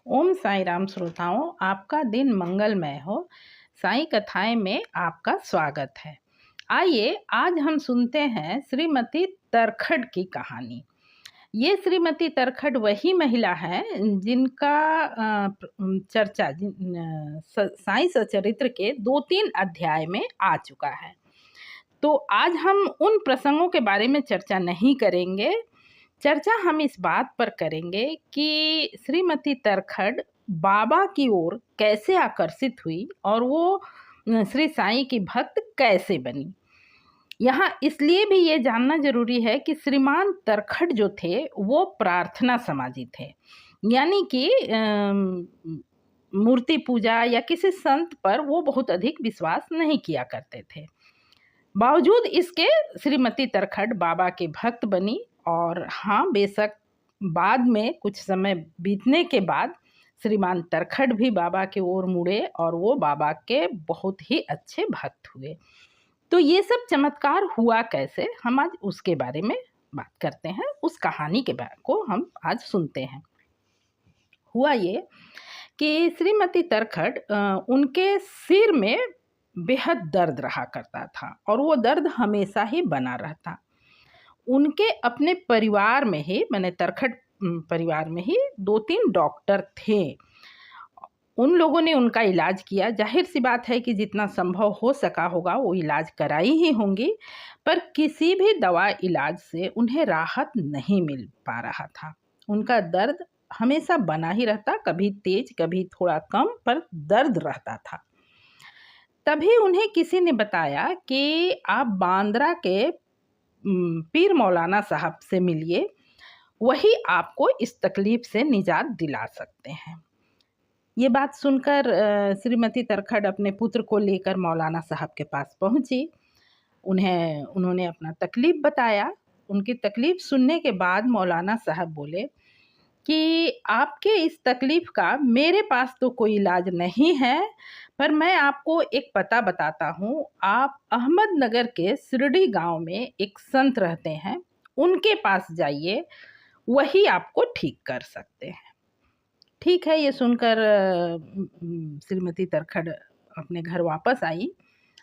ओम साई राम श्रोताओं, आपका दिन मंगलमय हो। साई कथाएं में आपका स्वागत है। आइए आज हम सुनते हैं श्रीमती तरखड़ की कहानी। ये श्रीमती तरखड़ वही महिला है जिनका चर्चा साई सचरित्र के 2-3 अध्याय में आ चुका है। तो आज हम उन प्रसंगों के बारे में चर्चा नहीं करेंगे। चर्चा हम इस बात पर करेंगे कि श्रीमती तरखड़ बाबा की ओर कैसे आकर्षित हुई और वो श्री साईं की भक्त कैसे बनी। यहाँ इसलिए भी ये जानना जरूरी है कि श्रीमान तरखड़ जो थे वो प्रार्थना समाजी थे, यानी कि मूर्ति पूजा या किसी संत पर वो बहुत अधिक विश्वास नहीं किया करते थे। बावजूद इसके श्रीमती तरखड़ बाबा के भक्त बनी और हाँ, बेशक बाद में कुछ समय बीतने के बाद श्रीमान तरखड़ भी बाबा की ओर मुड़े और वो बाबा के बहुत ही अच्छे भक्त हुए। तो ये सब चमत्कार हुआ कैसे, हम आज उसके बारे में बात करते हैं। उस कहानी के बारे को हम आज सुनते हैं। हुआ ये कि श्रीमती तरखड़ उनके सिर में बेहद दर्द रहा करता था और वो दर्द हमेशा ही बना रहता। उनके अपने परिवार में ही, मैंने तरखड़ परिवार में ही 2-3 डॉक्टर थे। उन लोगों ने उनका इलाज किया। जाहिर सी बात है कि जितना संभव हो सका होगा वो इलाज कराई ही होंगी, पर किसी भी दवा इलाज से उन्हें राहत नहीं मिल पा रहा था। उनका दर्द हमेशा बना ही रहता, कभी तेज कभी थोड़ा कम, पर दर्द रहता था। तभी उन्हें किसी ने बताया कि आप बांद्रा के पीर मौलाना साहब से मिलिए, वही आपको इस तकलीफ से निजात दिला सकते हैं। ये बात सुनकर श्रीमती तरखड़ अपने पुत्र को लेकर मौलाना साहब के पास पहुंची। उन्होंने अपना तकलीफ बताया। उनकी तकलीफ सुनने के बाद मौलाना साहब बोले कि आपके इस तकलीफ का मेरे पास तो कोई इलाज नहीं है, पर मैं आपको एक पता बताता हूँ। आप अहमदनगर के सिरडी गांव में एक संत रहते हैं, उनके पास जाइए, वही आपको ठीक कर सकते हैं। ठीक है, ये सुनकर श्रीमती तरखड़ अपने घर वापस आई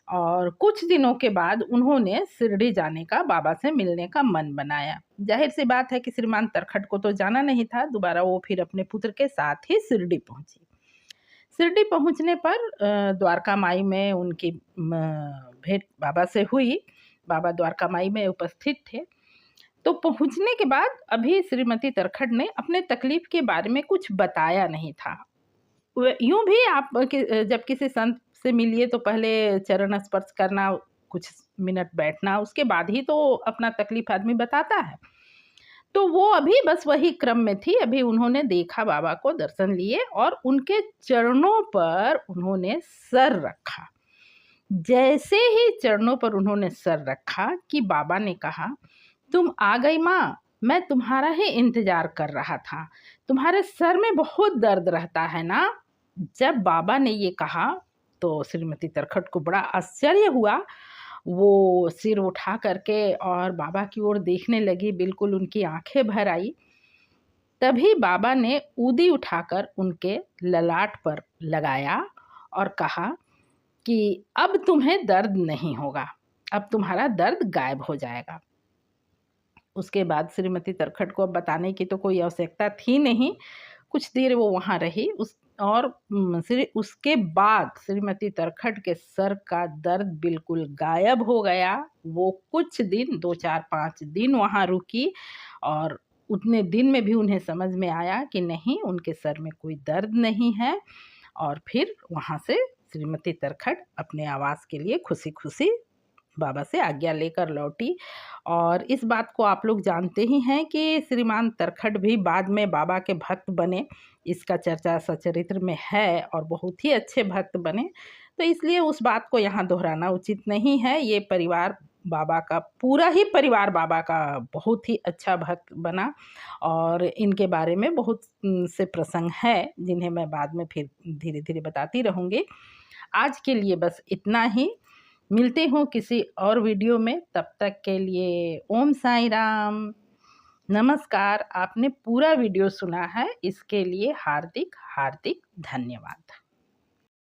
और कुछ दिनों के बाद उन्होंने शिरडी जाने का, बाबा से मिलने का मन बनाया। जाहिर सी बात है कि श्रीमान तरखड़ को तो जाना नहीं था। दोबारा वो फिर अपने पुत्र के साथ ही शिरडी पहुंची। शिरडी पहुंचने पर द्वारका माई में उनकी भेंट बाबा से हुई। बाबा द्वारका माई में उपस्थित थे। तो पहुंचने के बाद अभी श्रीमती तरखड़ ने अपने तकलीफ के बारे में कुछ बताया नहीं था। यूं भी आप जब किसी संत से मिलिए तो पहले चरण स्पर्श करना, कुछ मिनट बैठना, उसके बाद ही तो अपना तकलीफ आदमी बताता है। तो वो अभी बस वही क्रम में थी। अभी उन्होंने देखा बाबा को, दर्शन लिए और उनके चरणों पर उन्होंने सर रखा। जैसे ही चरणों पर उन्होंने सर रखा कि बाबा ने कहा, तुम आ गई माँ, मैं तुम्हारा ही इंतजार कर रहा था। तुम्हारे सर में बहुत दर्द रहता है ना। जब बाबा ने ये कहा तो श्रीमती तरखड़ को बड़ा आश्चर्य हुआ। वो सिर उठा करके और बाबा की ओर देखने लगी, बिल्कुल उनकी आंखें भर आई। तभी बाबा ने ऊदी उठाकर उनके ललाट पर लगाया और कहा कि अब तुम्हें दर्द नहीं होगा, अब तुम्हारा दर्द गायब हो जाएगा। उसके बाद श्रीमती तरखड़ को अब बताने की तो कोई आवश्यकता थी नहीं। कुछ देर वो वहाँ रही उसके बाद श्रीमती तरखड़ के सर का दर्द बिल्कुल गायब हो गया। वो कुछ दिन, 2-4-5 दिन वहाँ रुकी और उतने दिन में भी उन्हें समझ में आया कि नहीं, उनके सर में कोई दर्द नहीं है। और फिर वहाँ से श्रीमती तरखड़ अपने आवास के लिए खुशी खुशी बाबा से आज्ञा लेकर लौटी। और इस बात को आप लोग जानते ही हैं कि श्रीमान तरखड़ भी बाद में बाबा के भक्त बने। इसका चर्चा सचरित्र में है और बहुत ही अच्छे भक्त बने। तो इसलिए उस बात को यहाँ दोहराना उचित नहीं है। ये परिवार बाबा का, पूरा ही परिवार बाबा का बहुत ही अच्छा भक्त बना और इनके बारे में बहुत से प्रसंग हैं जिन्हें मैं बाद में फिर धीरे धीरे बताती रहूँगी। आज के लिए बस इतना ही। मिलते हूँ किसी और वीडियो में, तब तक के लिए ओम साई राम। नमस्कार। आपने पूरा वीडियो सुना है, इसके लिए हार्दिक हार्दिक धन्यवाद।